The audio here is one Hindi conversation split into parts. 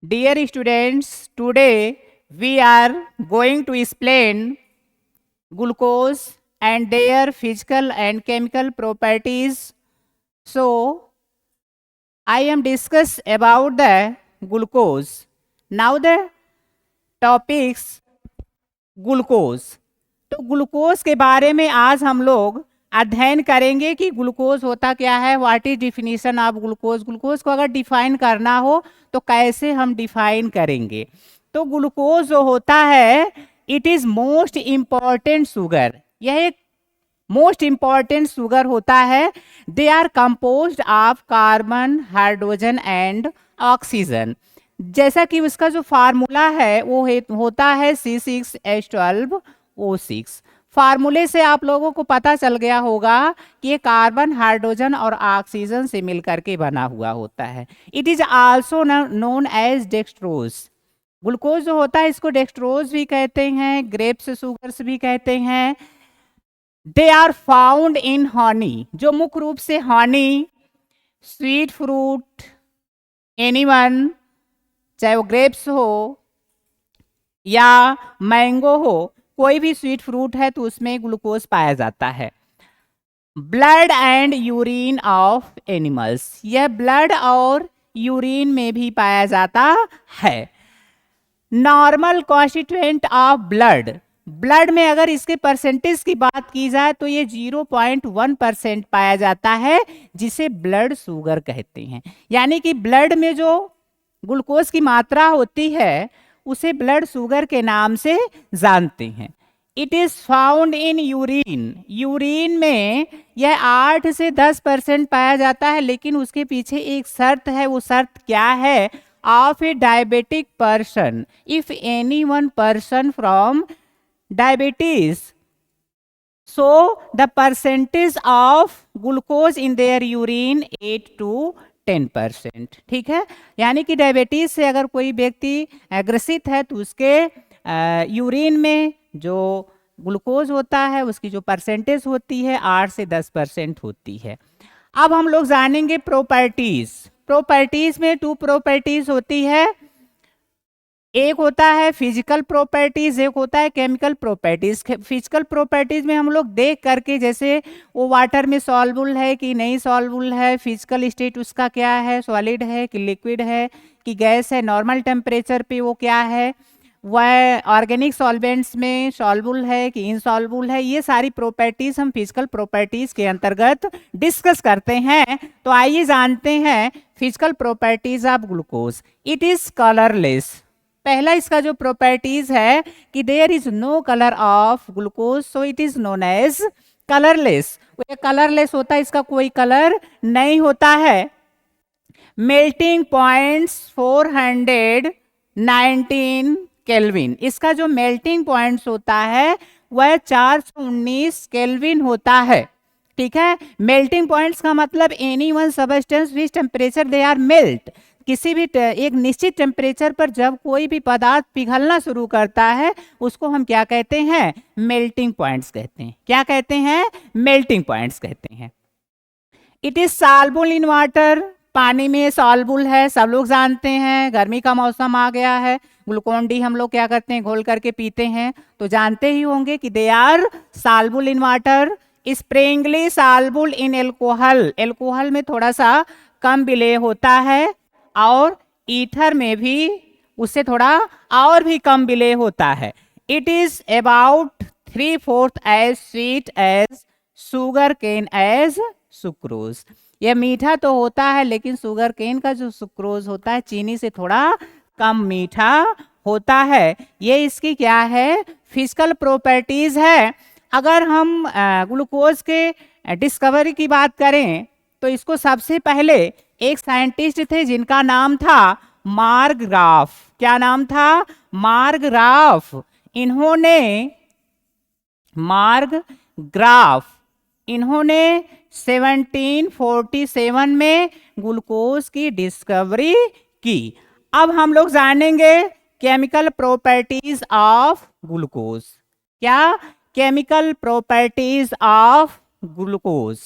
Dear students, today we are going to explain glucose and their physical and chemical properties. So, I am discuss about the glucose. Now the topics glucose. तो ग्लूकोज के बारे में आज हम लोग अध्ययन करेंगे कि ग्लूकोज होता क्या है, what is definition of glucose. Glucose को अगर डिफाइन करना हो तो कैसे हम डिफाइन करेंगे। तो ग्लूकोज जो होता है it is most important sugar, यह एक मोस्ट इम्पॉर्टेंट शुगर होता है। They are composed of carbon, hydrogen and oxygen. जैसा कि उसका जो फार्मूला है वो होता है C6H12O6। फार्मूले से आप लोगों को पता चल गया होगा कि ये कार्बन, हाइड्रोजन और ऑक्सीजन से मिलकर के बना हुआ होता है। It is also known as dextrose. Glucose जो होता है इसको डेक्सट्रोज भी कहते हैं, ग्रेप्स शुगर्स भी कहते हैं। They are found in honey, जो मुख्य रूप से हनी, स्वीट फ्रूट, एनीवन, चाहे वो ग्रेप्स हो या मैंगो हो, कोई भी स्वीट फ्रूट है तो उसमें ग्लूकोज पाया जाता है। Blood and urine of animals, यह ब्लड और यूरिन में भी पाया जाता है। Normal constituent of blood, blood में अगर इसके परसेंटेज की बात की जाए तो ये 0.1% पाया जाता है, जिसे ब्लड शुगर कहते हैं। यानी कि ब्लड में जो ग्लूकोज की मात्रा होती है उसे ब्लड शुगर के नाम से जानते हैं। It is found in urine, urine में यह 8 से 10% पाया जाता है, लेकिन उसके पीछे एक शर्त है। वो शर्त क्या है? Of A diabetic person, if any one person from diabetes, so the percentage of glucose in their urine 8 to 10%। ठीक है, यानी कि डायबिटीज से अगर कोई व्यक्ति ग्रसित है तो उसके यूरिन में जो ग्लूकोज होता है उसकी जो परसेंटेज होती है 8 से 10% होती है। अब हम लोग जानेंगे प्रॉपर्टीज। प्रॉपर्टीज में 2 प्रॉपर्टीज होती है, एक होता है फिजिकल प्रॉपर्टीज, एक होता है केमिकल प्रॉपर्टीज। फिजिकल प्रॉपर्टीज में हम लोग देख करके, जैसे वो वाटर में सॉल्युबल है कि नहीं सॉल्युबल है, फिजिकल स्टेट उसका क्या है, सॉलिड है कि लिक्विड है कि गैस है, नॉर्मल टेम्परेचर पे वो क्या है, वह ऑर्गेनिक सॉल्वेंट्स में सॉल्युबल है कि इनसॉल्युबल है। ये सारी प्रॉपर्टीज हम फिजिकल प्रॉपर्टीज के अंतर्गत डिस्कस करते हैं। तो आइए जानते हैं physical properties of glucose. It is colourless. पहला इसका जो प्रॉपर्टीज है कि there is no colour of glucose, so it is known as colourless. ये कलरलेस होता है, इसका कोई कलर नहीं होता है। मेल्टिंग पॉइंट्स 419 केल्विन, इसका जो मेल्टिंग पॉइंट्स होता है वह 419 केल्विन होता है। ठीक है, मेल्टिंग पॉइंट्स का मतलब any one substance which temperature they are melt. किसी भी एक निश्चित टेम्परेचर पर जब कोई भी पदार्थ पिघलना शुरू करता है उसको हम क्या कहते हैं? मेल्टिंग पॉइंट्स कहते हैं। क्या कहते हैं? मेल्टिंग पॉइंट्स कहते हैं। It is soluble in water, पानी में सॉल्युबल है, सब लोग जानते हैं। गर्मी का मौसम आ गया है, ग्लूकोन डी हम लोग क्या करते हैं? घोल करके पीते हैं, तो जानते ही होंगे कि they are soluble in water. Sparingly soluble in alcohol, alcohol में थोड़ा सा कम विलेय होता है, और ईथर में भी उससे थोड़ा और भी कम विलेय होता है। It is about 3/4 as sweet as sugar cane as sucrose. यह मीठा तो होता है, लेकिन सुगर केन का जो सुक्रोज होता है चीनी से थोड़ा कम मीठा होता है। ये इसकी क्या है? फिजिकल प्रॉपर्टीज है। अगर हम ग्लूकोज के डिस्कवरी की बात करें तो इसको सबसे पहले एक साइंटिस्ट थे जिनका नाम था मार्ग्राफ। क्या नाम था? मार्ग्राफ। इन्होंने 1747 में ग्लूकोज की डिस्कवरी की। अब हम लोग जानेंगे केमिकल प्रॉपर्टीज ऑफ ग्लूकोज। क्या? Chemical properties of glucose.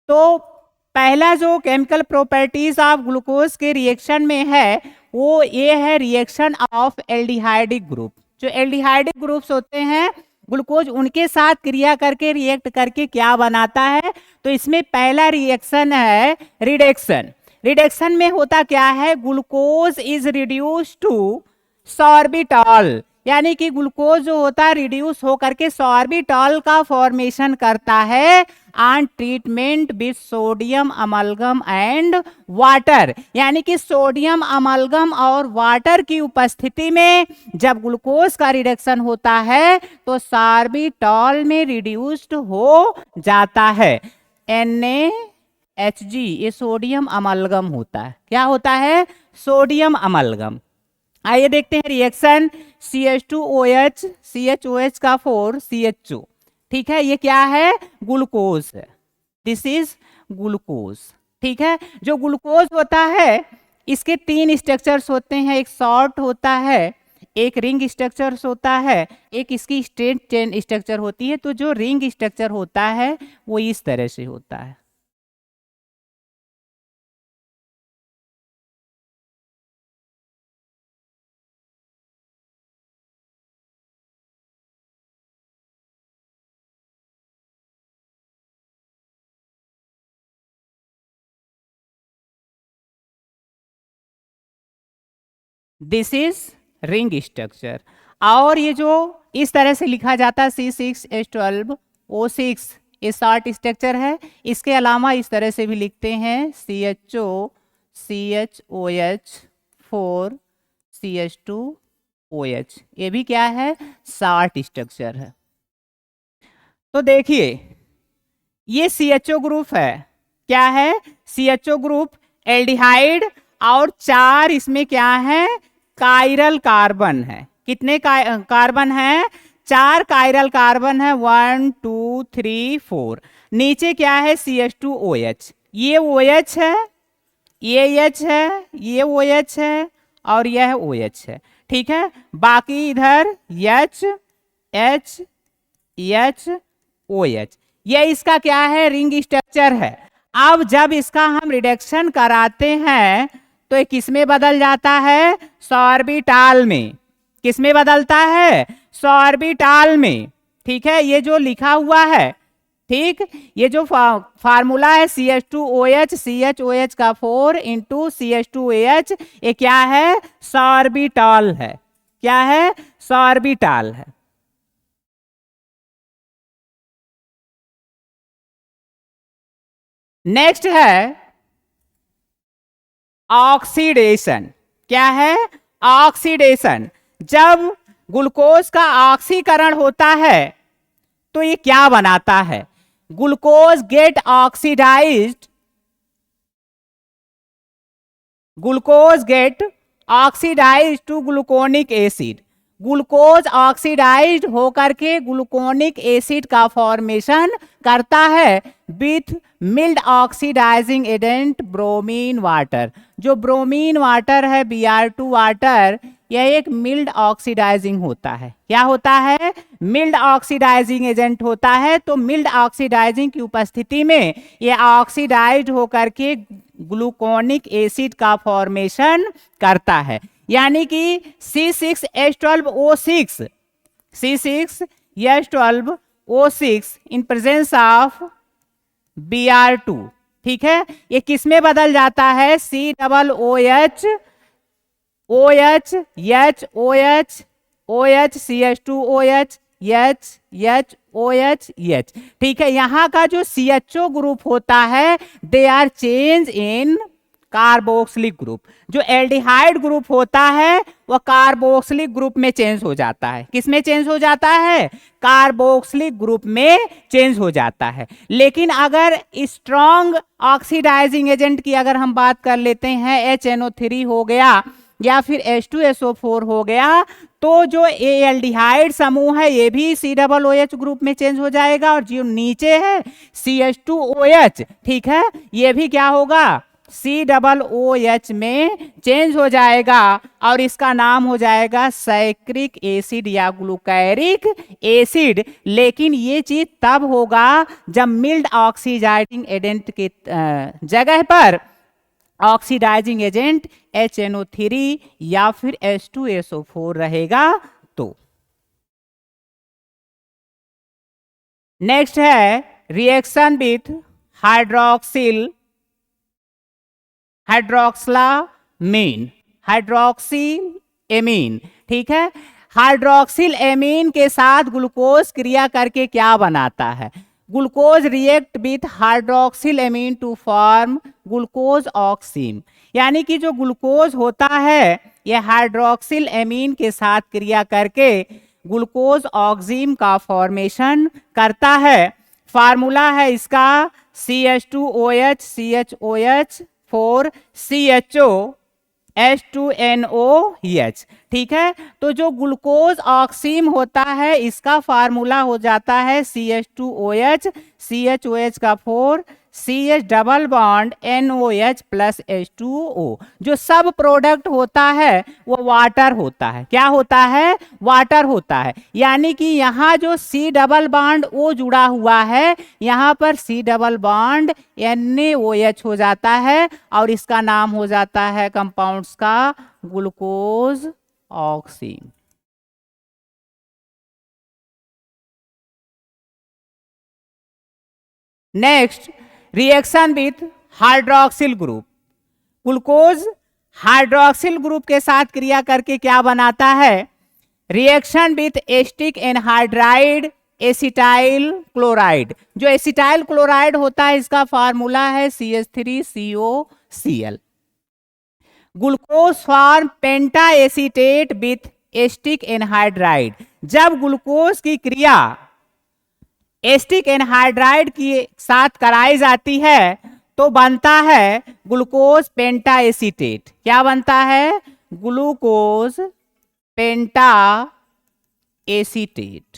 तो पहला जो केमिकल प्रॉपर्टीज ऑफ ग्लूकोज के रिएक्शन में है वो ये है रिएक्शन ऑफ एल्डिहाइडिक ग्रुप। जो एल्डिहाइडिक ग्रुप्स होते हैं ग्लूकोज उनके साथ क्रिया करके रिएक्ट करके क्या बनाता है, तो इसमें पहला रिएक्शन है रिडक्शन। रिडक्शन में होता क्या है, glucose is reduce to sorbitol, यानी कि ग्लूकोज जो होता है रिड्यूस होकर के सॉर्बिटॉल का फॉर्मेशन करता है on treatment with sodium amalgam and water. यानी कि सोडियम अमलगम और वाटर की उपस्थिति में जब ग्लूकोज का रिडक्शन होता है तो सॉर्बिटॉल में रिड्यूस्ड हो जाता है। NaHG ये सोडियम अमलगम होता है। क्या होता है, सोडियम अमलगम। आइए देखते हैं रिएक्शन CH2OH, CHOH का 4 CHO। ठीक है, ये क्या है, ग्लूकोज है। This is glucose. ठीक है, जो ग्लूकोज होता है इसके 3 स्ट्रक्चर्स होते हैं, एक शॉर्ट होता है, एक रिंग स्ट्रक्चर्स होता है, एक इसकी स्ट्रेट चेन स्ट्रक्चर होती है। तो जो रिंग स्ट्रक्चर होता है वो इस तरह से होता है। This is ring structure. और ये जो इस तरह से लिखा जाता है C6H12O6 ये शॉर्ट स्ट्रक्चर है। इसके अलावा इस तरह से भी लिखते हैं CHO CHOH 4 CH2OH, ये भी क्या है, शॉर्ट स्ट्रक्चर है। तो देखिए ये CHO ग्रुप है, क्या है, CHO ग्रुप एल्डिहाइड, और 4 इसमें क्या है, कायरल कार्बन है। कितने कार्बन है, 4 कायरल कार्बन है, 1 2 3 4। नीचे क्या है, CH2OH, ये OH है, ये H है, ये OH है और यह OH है। ठीक है, बाकी इधर H H H OH, ये इसका क्या है, रिंग स्ट्रक्चर है। अब जब इसका हम रिडक्शन कराते हैं तो ये किस में बदल जाता है, सॉर्बिटॉल में। किस में बदलता है, सॉर्बिटॉल में। ठीक है, ये जो लिखा हुआ है, ठीक, ये जो फार्मूला है CH2OH CHOH का 4 इंटू CH2OH, ये क्या है, सॉर्बिटॉल है। क्या है, सॉर्बिटॉल है। नेक्स्ट है ऑक्सीडेशन। क्या है, ऑक्सीडेशन। जब ग्लूकोज का ऑक्सीकरण होता है तो ये क्या बनाता है, glucose get oxidised, glucose get oxidised to gluconic acid. Glucose oxidised होकर के ग्लूकोनिक एसिड का फॉर्मेशन करता है with mild oxidising agent bromine water. जो ब्रोमीन वाटर है, Br2 वाटर, यह एक मिल्ड ऑक्सीडाइजिंग होता है। क्या होता है, मिल्ड ऑक्सीडाइजिंग एजेंट होता है। तो मिल्ड ऑक्सीडाइजिंग की उपस्थिति में यह ऑक्सीडाइज्ड होकर के ग्लूकोनिक एसिड का फॉर्मेशन करता है। यानी कि C6H12O6 C6H12O6 in presence of Br2, ठीक है, ये किस में बदल जाता है, COOH OH H OH OH CH2OH H H OH H। ठीक है, यहाँ का जो CHO ग्रुप होता है they are change in carboxylic group. जो एल्डिहाइड ग्रुप होता है वह कार्बोक्सिलिक ग्रुप में चेंज हो जाता है। किस में चेंज हो जाता है, कार्बोक्सिलिक ग्रुप में चेंज हो जाता है। लेकिन अगर स्ट्रॉन्ग ऑक्सीडाइजिंग एजेंट की अगर हम बात कर लेते हैं, HNO3 हो गया या फिर H2SO4 हो गया, तो जो एल्डिहाइड समूह है ये भी COOH ग्रुप में चेंज हो जाएगा, और जो नीचे है CH2OH, ठीक है, ये भी क्या होगा, COOH में चेंज हो जाएगा, और इसका नाम हो जाएगा साइक्रिक एसिड या ग्लूकैरिक एसिड। लेकिन ये चीज तब होगा जब मिल्ड ऑक्सीडाइजिंग एजेंट के जगह पर ऑक्सीडाइजिंग एजेंट HNO3 या फिर H2SO4 रहेगा तो। नेक्स्ट है रिएक्शन विथ हाइड्रोक्सिलामीन, हाइड्रोक्सिल एमीन। ठीक है, हाइड्रोक्सिल एमीन के साथ ग्लूकोज क्रिया करके क्या बनाता है? Glucose react with hydroxyl amine to form glucose oxime. यानी कि जो ग्लूकोज होता है यह हाइड्रोक्सिल एमीन के साथ क्रिया करके ग्लूकोज ऑक्सीम का फॉर्मेशन करता है। फार्मूला है इसका CH2OH CHOH 4 CHO H2NOH। ठीक है, तो जो ग्लूकोज ऑक्सीम होता है इसका फार्मूला हो जाता है CH2OH CHOH का 4 CH double bond NOH plus H2O। जो सब प्रोडक्ट होता है वो वाटर होता है। क्या होता है? वाटर होता है। यानी कि यहाँ जो C डबल बॉन्ड O जुड़ा हुआ है यहाँ पर C डबल बॉन्ड NaOH हो जाता है और इसका नाम हो जाता है कंपाउंड्स का glucose oxime. Next reaction with hydroxyl group. Glucose hydroxyl group के साथ क्रिया करके क्या बनाता है? Reaction with acetic anhydride acetyl chloride. जो एसिटाइल क्लोराइड होता है इसका फार्मूला है CH3COCl। Glucose form penta acetate with acetic anhydride. जब ग्लूकोज की क्रिया एस्टिक एनहाइड्राइड के साथ कराई जाती है तो बनता है ग्लूकोज पेंटा एसीटेट। क्या बनता है? ग्लूकोज पेंटा एसीटेट।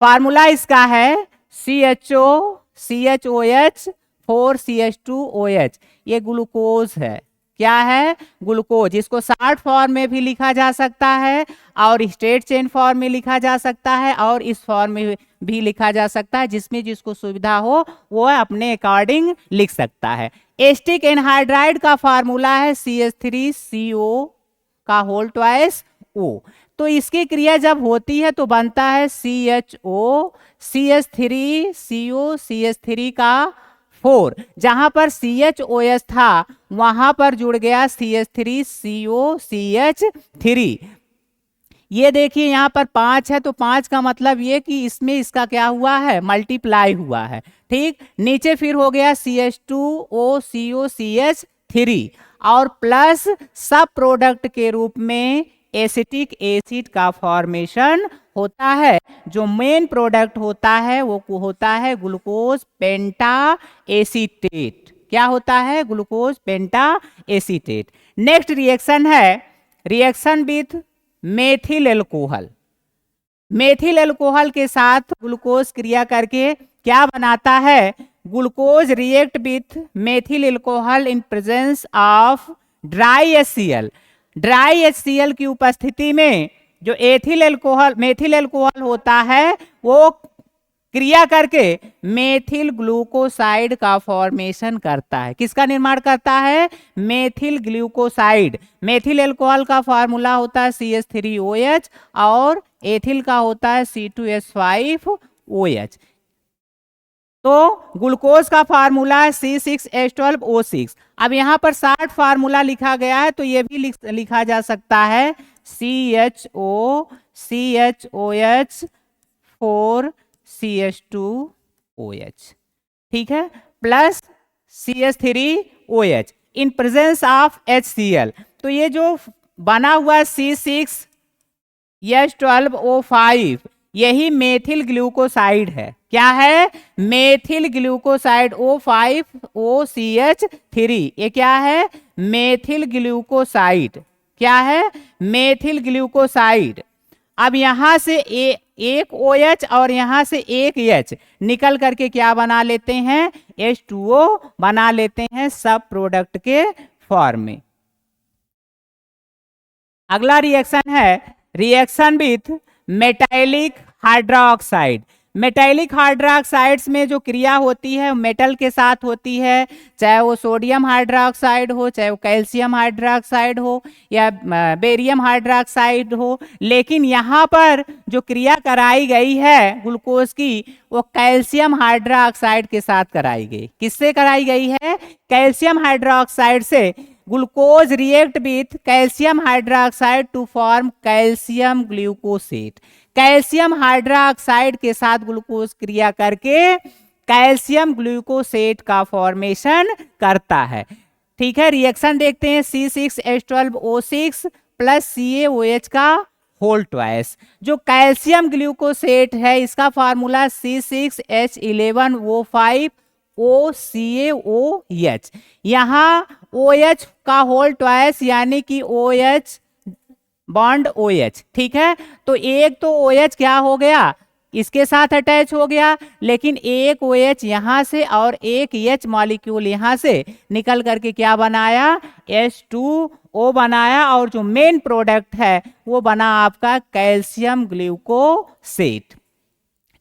फार्मूला इसका है CHO CHOH 4 CH2OH। ये ग्लूकोज है। क्या है? ग्लूकोज। इसको शॉर्ट फॉर्म में भी लिखा जा सकता है और स्ट्रेट चेन फॉर्म में लिखा जा सकता है और इस फॉर्म में भी लिखा जा सकता है। जिसमें जिसको सुविधा हो वो अपने अकॉर्डिंग लिख सकता है। एस्टिक एनहाइड्राइड का फार्मूला है CH3CO का होल ट्वाइस O। तो इसकी क्रिया जब होती है तो बनता है CHO CH3CO CH3 का 4। जहां पर CHOS था वहां पर जुड़ गया CH3CO CH3। ये देखिए यहाँ पर 5 है तो 5 का मतलब ये कि इसमें इसका क्या हुआ है? मल्टीप्लाई हुआ है। ठीक, नीचे फिर हो गया CH2O CH3 और प्लस सब प्रोडक्ट के रूप में एसिटिक एसिड का फॉर्मेशन होता है। जो मेन प्रोडक्ट होता है वो होता है ग्लूकोज पेंटा एसीटेट। क्या होता है? ग्लूकोज पेंटा एसीटेट। नेक्स्ट रिएक्शन है reaction with methyl alcohol. Methyl alcohol के साथ ग्लूकोज क्रिया करके क्या बनाता है? Glucose react with methyl alcohol in presence of dry HCl। Dry HCl की उपस्थिति में जो मेथिल एल्कोहल होता है वो क्रिया करके मेथिल ग्लूकोसाइड का फॉर्मेशन करता है। किसका निर्माण करता है? Methyl glucoside. मेथिल एल्कोहल का फार्मूला होता है CH3OH और एथिल का होता है C2H5OH। तो ग्लूकोज का फार्मूला है C6H12O6। अब यहाँ पर 60 फार्मूला लिखा गया है तो ये भी लिखा जा सकता है CHO CHOH 4 CH2OH। ठीक है, plus CH3OH in presence of HCl। तो ये जो बना हुआ है C6H12O5 यही मेथिल ग्लूकोसाइड है। क्या है? Methyl glucoside O5OCH3। ये क्या है? Methyl glucoside. क्या है? Methyl glucoside. अब यहां से एक OH और यहां से एक H निकल करके क्या बना लेते हैं? H2O बना लेते हैं सब प्रोडक्ट के फॉर्म में। अगला रिएक्शन है reaction with metallic hydroxide. Metallic hydroxides में जो क्रिया होती है मेटल के साथ होती है, चाहे वो सोडियम हाइड्रोक्साइड हो, चाहे वो कैल्शियम हाइड्रोक्साइड हो या बेरियम हाइड्रोक्साइड हो, लेकिन यहाँ पर जो क्रिया कराई गई है ग्लूकोज की वो कैल्शियम हाइड्रोक्साइड के साथ कराई गई। किससे कराई गई है? कैल्शियम हाइड्रोक्साइड से। Glucose react with calcium hydroxide to form calcium glucosate. Calcium hydroxide के साथ ग्लूकोज क्रिया करके कैल्शियम ग्लूकोसेट का फॉर्मेशन करता है। ठीक है, रिएक्शन देखते हैं। C6H12O6 प्लस CaOH का होल ट्वाइस। जो कैल्शियम ग्लूकोसेट है इसका फार्मूला C6H11O5 OCaOH। यहाँ OH का होल ट्वाइस यानी कि OH बॉन्ड OH। ठीक है, तो एक तो OH क्या हो गया, इसके साथ अटैच हो गया, लेकिन एक OH यहाँ से और एक H मॉलिक्यूल यहाँ से निकल करके क्या बनाया, H2O बनाया, और जो मेन प्रोडक्ट है वो बना आपका कैल्शियम ग्लूकोसेट।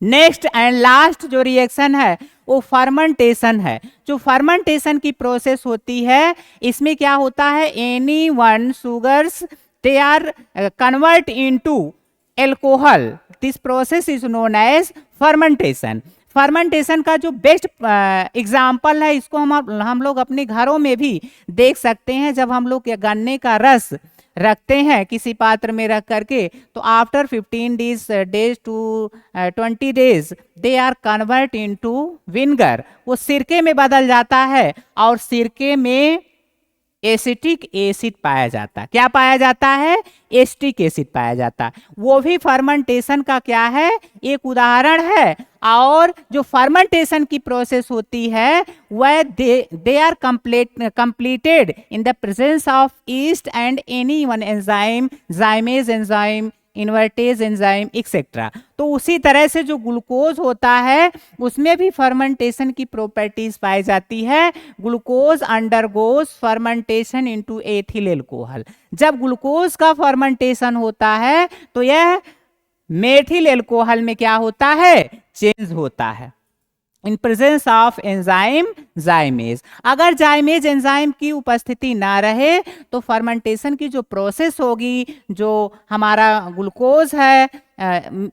नेक्स्ट एंड लास्ट जो रिएक्शन है वो फर्मेंटेशन है। जो फर्मेंटेशन की प्रोसेस होती है इसमें क्या होता है, any one sugars they are convert into alcohol. This process is known as fermentation. Fermentation का जो बेस्ट एग्जाम्पल है इसको हम लोग अपने घरों में भी देख सकते हैं। जब हम लोग गन्ने का रस रखते हैं किसी पात्र में रख करके, तो after 15 days to 20 days they are convert into vinegar. वो सिरके में बदल जाता है और सिरके में एसिटिक एसिड पाया जाता है। क्या पाया जाता है? एसिटिक एसिड पाया जाता है। वो भी फर्मेंटेशन का क्या है, एक उदाहरण है। और जो फर्मेंटेशन की प्रोसेस होती है वह they are completed in the presence of yeast and any one enzyme, zymase enzyme, invertase enzyme etcetera. तो उसी तरह से जो ग्लूकोज होता है उसमें भी फर्मेंटेशन की प्रॉपर्टीज पाई जाती है। Glucose undergoes fermentation into ethyl alcohol. जब ग्लूकोज का फर्मेंटेशन होता है तो यह मेथिल एल्कोहल में क्या होता है, चेंज होता है इन प्रेजेंस ऑफ एंजाइम जाइमेज। अगर जाइमेज एंजाइम की उपस्थिति ना रहे तो फर्मेंटेशन की जो प्रोसेस होगी, जो हमारा ग्लूकोज है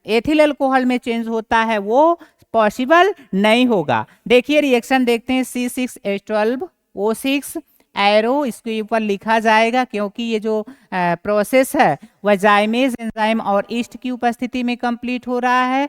एथिल अल्कोहल में चेंज होता है, वो पॉसिबल नहीं होगा। देखिए रिएक्शन देखते हैं। C6H12O6 एरो इसके ऊपर लिखा जाएगा क्योंकि ये जो प्रोसेस है वह जाइमेज एंजाइम और ईस्ट की उपस्थिति में कंप्लीट हो रहा है।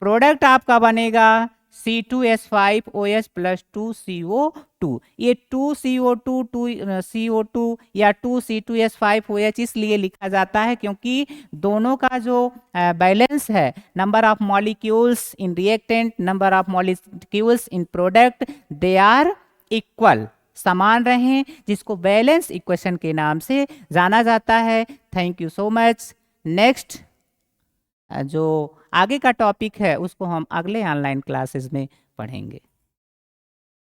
प्रोडक्ट आपका बनेगा C2H5OH प्लस 2CO2। ये 2CO2 2CO2 या 2C2H5OH इसलिए लिखा जाता है क्योंकि दोनों का जो बैलेंस है, number of molecules in reactant, number of molecules in product, they are equal, समान रहें, जिसको बैलेंस इक्वेशन के नाम से जाना जाता है। Thank you so much. Next जो आगे का टॉपिक है उसको हम अगले ऑनलाइन क्लासेस में पढ़ेंगे।